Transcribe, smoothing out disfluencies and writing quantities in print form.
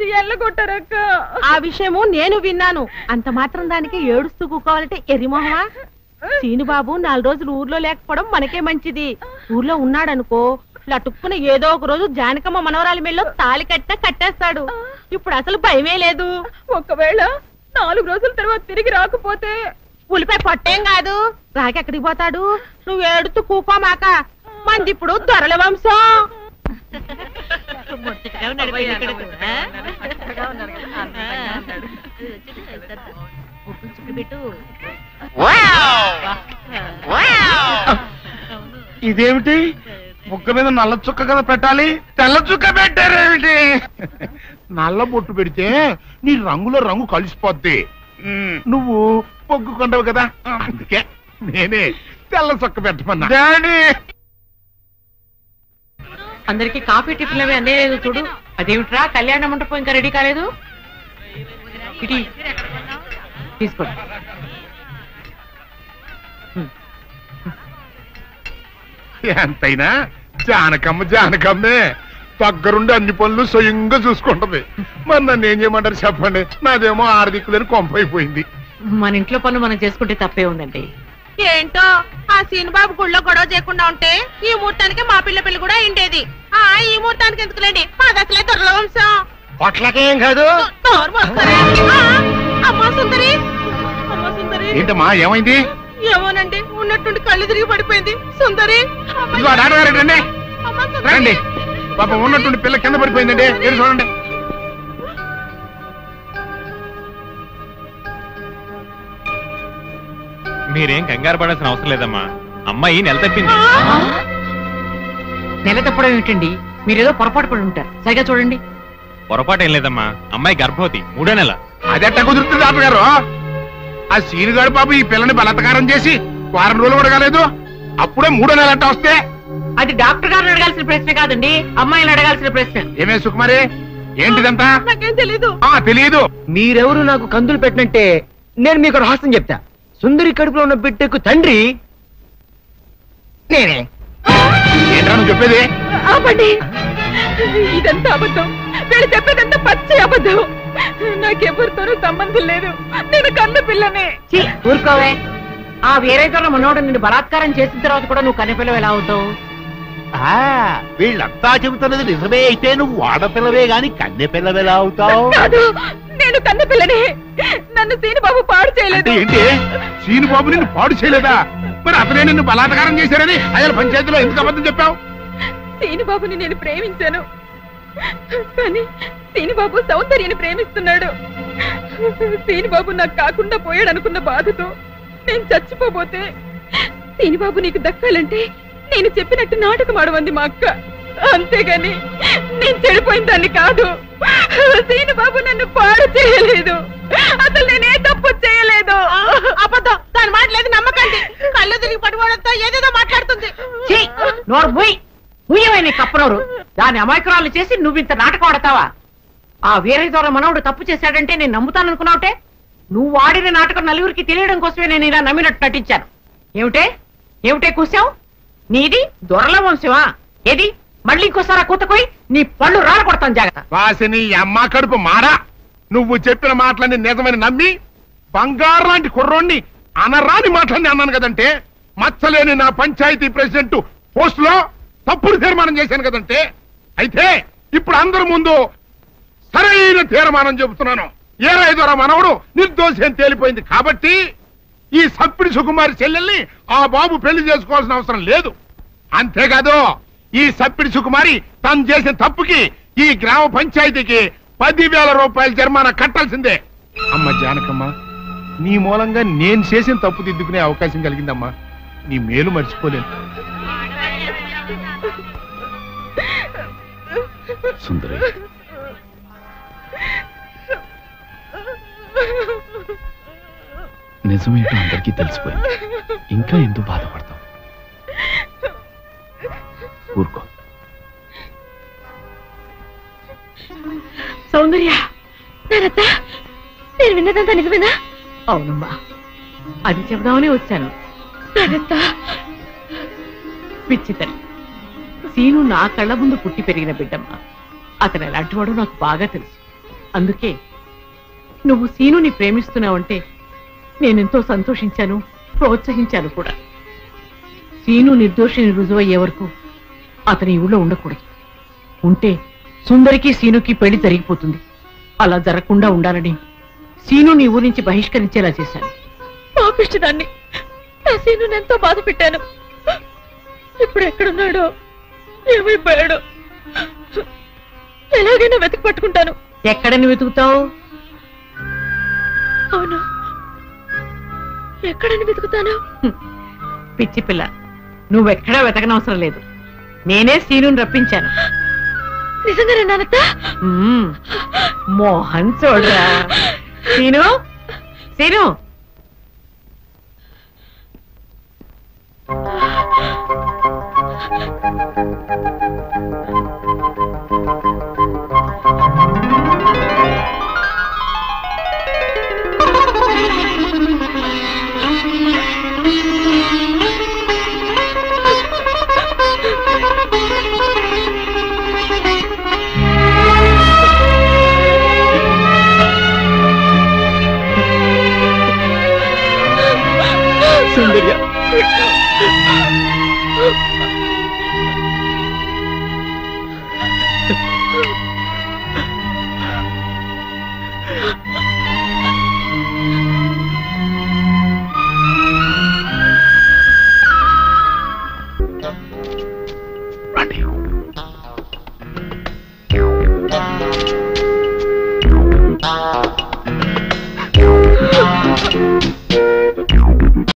వచ్చి ఎల్లగొట్టారక్క. ఆ విషయము నేను విన్నాను. అంత మాత్రం దానికి ఏడుస్తూ కూకోవాలంటే ఎర్రిమోహమా? సీనుబాబు 4 రోజులు ఊర్లో లేకపోవడం మనకే మంచిది. ఊర్లో ఉన్నాడనుకో లటుక్కున ఏదో ఒక రోజు జానకమ్మ మనవరాలి మెళ్ళో తాళి కట్టేస్తాడు. ఇప్పుడు అసలు భయమే లేదు. ఒకవేళ 4 రోజుల తర్వాత తిరిగి రాకపోతే ఉలిపై పొట్టేం కాదు, రాకి ఎక్కడికి పోతాడు? నువ్వు ఏడుతూ కూకోమాక, మంది ఇప్పుడు దొరల వంశం. ఇదేమిటి? ముక్క మీద నల్ల చుక్క కదా పెట్టాలి, తెల్ల చుక్క పెట్టారేమిటి? నల్ల బొట్టు పెడితే నీ రంగులో రంగు కలిసిపోద్ది. నువ్వు పొగ్గుకుంటావు కదా, అందుకే నేనే తెల్ల చుక్క పెట్టమన్నా. అందరికి కాఫీ టిఫిన్ అవి అన్నీ లేదు చూడు. అదేమిట్రా, కళ్యాణ మంటపం ఇంకా రెడీ కాలేదు? ఇటీ తీసుకోండి. ఎంతైనా జానకమ్మే దగ్గరుండి అన్ని పనులు స్వయంగా చూసుకుంటది. మరి నన్ను ఏం చేయమంటారు చెప్పండి? నాదేమో 6 దిక్కులని కొంపైపోయింది. మన ఇంట్లో పనులు మనం చేసుకుంటే తప్పే ఉందండి. ఏంటో ఆ సీనుబాబు గుళ్ళో గొడవ చేయకుండా ఉంటే ఈ ముహూర్తానికి మా పిల్ల పెళ్లి కూడా అయిండేది. ఈ ముహూర్తానికి ఎందుకులేండి, మాది అసలే దొరల వంశం. పొట్లకేం కాదు. అమ్మా సుందరి, ఏంటమ్మా ఏమైంది? ఏమోనండి, ఉన్నట్టుండి కళ్ళు తిరిగి పడిపోయింది. సుందరి రండి, పాపం ఉన్నట్టుండి పిల్ల కింద పడిపోయిందండి. మీరు చూడండి. మీరేం కంగారు పడాల్సిన అవసరం లేదమ్మా, అమ్మాయి నెల తప్పింది. నెల తప్పడం ఏమిటండి? మీరేదో పొరపాటు పడి ఉంటారు. సరిగా చూడండి. పొరపాటు ఏం లేదమ్మా, అమ్మాయి గర్భవతి, 3వ నెల. అదెట్ట కుదురుతుంది డాక్టర్ గారు? ఆ సీనుగాడు పాప ఈ పిల్లని బలత్కారం చేసి 1 వారం రోజులు కూడా కాలేదు, అప్పుడే 3వ నెల అట్ట వస్తే? అది డాక్టర్ గారిని అడగాల్సిన ప్రశ్న కాదండి, అమ్మాయిని అడగాల్సిన ప్రశ్న. ఏమే సుకుమారి, ఏంటిదంతా? నాకేం తెలీదు. తెలీదు. మీరెవరు నాకు కందులు పెట్టినంటే నేను మీకు రహస్యం చెప్తా. సుందరి కడుపులో ఉన్న బిడ్డకు తండ్రి నేనే. ఏంట్రా నువ్వు చెప్పేది? ఆపండి, ఇదంతా అబద్ధం. వీళ్ళు చెప్పేదంతా పచ్చి అబద్ధం. నాకెవరితోనూ సంబంధం లేదు. నేను కన్న పిల్లనే. ఊరుకోవే. ఆ వేరే మనోడు నిన్ను బలాత్కారం చేసిన తర్వాత కూడా నువ్వు కన్నెపిల్లవు ఎలా అవుతావు? వీళ్ళంతా చెబుతున్నది నిజమే అయితే నువ్వు ఆడపిల్లవే గాని కన్నె పిల్లవెలా అవుతావు? కాదు, నేను కన్న పిల్లనే. నన్ను సీనుబాబు పాడు చేయలేదు. ఏంటి? సీనుబాబు నిన్ను పాడు చేయలేదా? మరి అతనే నిన్ను బలాత్కారం చేశారని అయ్యాల పంచాయతీలో ఎందుకు అబద్ధం చెప్పావు? సీనుబాబుని నేను ప్రేమించాను, కానీ సీనుబాబు సౌందర్యని ప్రేమిస్తున్నాడు. సీనుబాబు నాకు కాకుండా పోయాడు అనుకున్న బాధతో నేను చచ్చిపోబోతే, సీనుబాబు నీకు దక్కాలంటే నేను చెప్పినట్టు నాటకం ఆడమంది మా అక్క. అంతేగాని నేను చెడిపోయిన దాన్ని కాదు. సీనుబాబు నన్ను పాడు చేయలేదు. అసలు నేనే తప్పు చేయలేదు. అబద్ధం, దాని మాటలేదు నమ్మకండి. కళ్ళు తిరిగి పడిపోవడంతో ఏదేదో మాట్లాడుతుంది. నోరు మూయ్, మూయమని కప్పనోరు. దాని అమాయకురాలు చేసి నువ్వింత నాటకం ఆడతావా? ఆ వీరయ్య ద్వారా మనవుడు తప్పు చేశాడంటే నేను నమ్ముతాననుకున్నావుటే? నువ్వు ఆడిన నాటకం నలుగురికి తెలియడం కోసమే నేను ఇలా నమ్మినట్టు నటించాను. ఏమిటే కూసావు? నీది దొరల వంశమా? ఏది మళ్ళీ ఇంకోసారి కూతకోయి నీ పళ్ళు రాలకొడతాను, జాగ్రత్త. వాసిని అమ్మ కడుపు మారా, నువ్వు చెప్పిన మాటలన్నీ నిజమని నమ్మి బంగారు లాంటి కుర్రోణ్ణి అనరాని మాటలన్నీ అన్నాను కదంటే, మచ్చలేని నా పంచాయతీ ప్రెసిడెంట్ పోస్ట్ లో తప్పుడు తీర్మానం చేశాను కదంటే, అయితే ఇప్పుడు అందరి ముందు సరైన తీర్మానం చెబుతున్నాను. ఏరైదోరా మనవడు నిర్దోషి అని తేలిపోయింది కాబట్టి ఈ సప్పిడి సుకుమారి చెల్లెల్ని ఆ బాబు పెళ్లి చేసుకోవాల్సిన అవసరం లేదు. అంతేకాదు, ఈ సప్పిడి సుకుమారి తను చేసిన తప్పుకి ఈ గ్రామ పంచాయతీకి 10,000 రూపాయల జరిమానా కట్టాల్సిందే. అమ్మ జానకమ్మ, నీ మూలంగా నేను చేసిన తప్పు దిద్దుకునే అవకాశం కలిగిందమ్మా. నీ మేలు మర్చిపోలేను. సుందరి, నిజమేంటో అందరికీ తెలిసిపోయింది. ఇంకా ఎందుకు బాధపడతావు? ఊరుకో. సౌందర్య, నేను విన్నదంతా నిజమేనా? అవునమ్మా, అది చెబుదామని వచ్చాను. పిచ్చి తల్లి, సీను నా కళ్ళ ముందు పుట్టి పెరిగిన బిడ్డమ్మా. అతను ఎలాంటి వాడో నాకు బాగా తెలుసు. అందుకే నువ్వు సీనుని ప్రేమిస్తున్నావంటే నేనెంతో సంతోషించాను, ప్రోత్సహించాను కూడా. సీను నిర్దోషిని రుజువయ్యే వరకు అతని ఊళ్ళో ఉండకూడదు. ఉంటే సుందరికి సీనుకి పెళ్లి జరిగిపోతుంది. అలా జరగకుండా ఉండాలని సీను నీ ఊరి నుంచి బహిష్కరించేలా చేశాను. పాపిష్టిదాన్ని నా సీనుని ఎంతో బాధ పెట్టాను. ఇప్పుడు ఎక్కడున్నాడో, ఏమైపోయాడో ఎలాగైనా వెతికి పట్టుకుంటాను. ఎక్కడని వెతుకుతావు? అవును, ఎక్కడని వెతుకుతాను? పిచ్చి పిల్ల, నువ్వెక్కడా వెతకనవసరం లేదు. నేనే సీనుని రప్పించాను. నిజంగానే నానత్త? మోహన్ చూడరా. సీను, సీను, సౌందర్య, రండి.